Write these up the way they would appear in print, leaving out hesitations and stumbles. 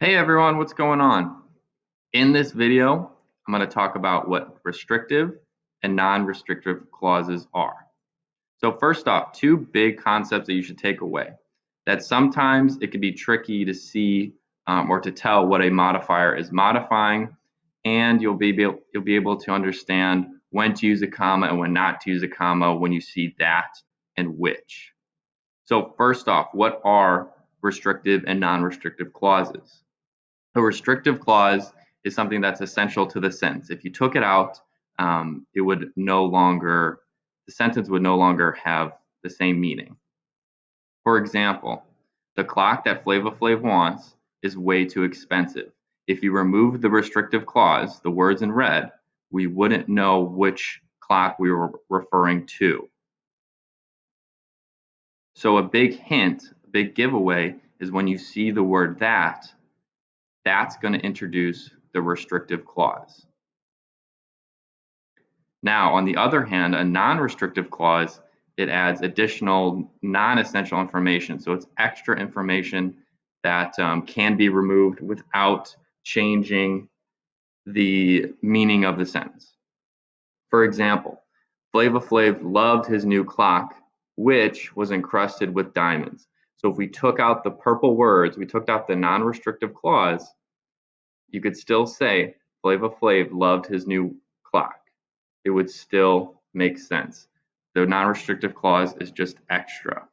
Hey everyone, what's going on? In this video, I'm going to talk about what restrictive and non-restrictive clauses are. So first off, two big concepts that you should take away. That sometimes it can be tricky to see or to tell what a modifier is modifying, and you'll be able to understand when to use a comma and when not to use a comma when you see that and which. So first off, what are restrictive and non-restrictive clauses? A restrictive clause is something that's essential to the sentence. If you took it out, it would the sentence would no longer have the same meaning. For example, the clock that Flava Flav wants is way too expensive. If you remove the restrictive clause, the words in red, we wouldn't know which clock we were referring to. So a big hint, a big giveaway is when you see the word that's going to introduce the restrictive clause. Now, on the other hand, a non-restrictive clause, it adds additional non-essential information. So it's extra information that can be removed without changing the meaning of the sentence. For example, Flava Flav loved his new clock, which was encrusted with diamonds. So if we took out the purple words, we took out the non-restrictive clause, you could still say Flava Flav loved his new clock. It would still make sense. The non-restrictive clause is just extra.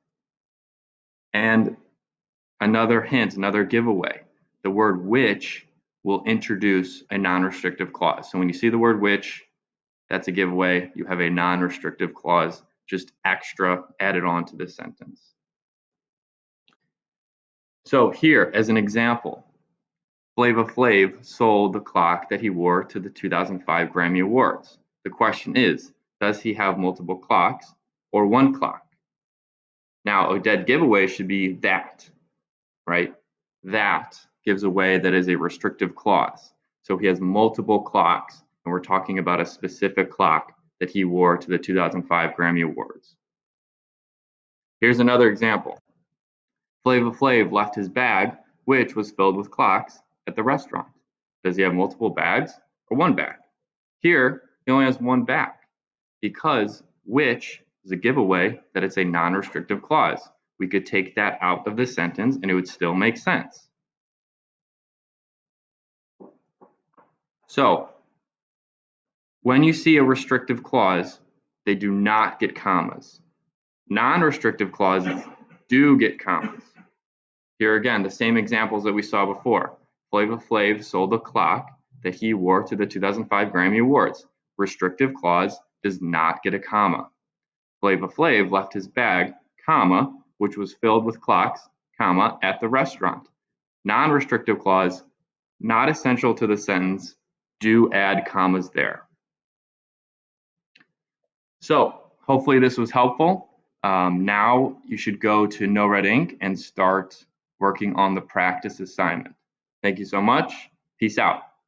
And another hint, another giveaway, the word which will introduce a non-restrictive clause. So when you see the word which, that's a giveaway. You have a non-restrictive clause, just extra added on to this sentence. So here, as an example, Flava Flav sold the clock that he wore to the 2005 Grammy Awards. The question is, does he have multiple clocks or one clock? Now, a dead giveaway should be that, right? That gives away that is a restrictive clause. So he has multiple clocks, and we're talking about a specific clock that he wore to the 2005 Grammy Awards. Here's another example. Flava Flav left his bag, which was filled with clocks, at the restaurant. Does he have multiple bags or one bag? Here, he only has one bag because which is a giveaway that it's a non-restrictive clause. We could take that out of the sentence and it would still make sense. So, when you see a restrictive clause, they do not get commas. Non-restrictive clauses do get commas. Here again, the same examples that we saw before. Flava Flav sold a clock that he wore to the 2005 Grammy Awards. Restrictive clause does not get a comma. Flava Flav left his bag, comma, which was filled with clocks, comma, at the restaurant. Non-restrictive clause, not essential to the sentence, do add commas there. So hopefully this was helpful. Now you should go to No Red Ink and start working on the practice assignment. Thank you so much. Peace out.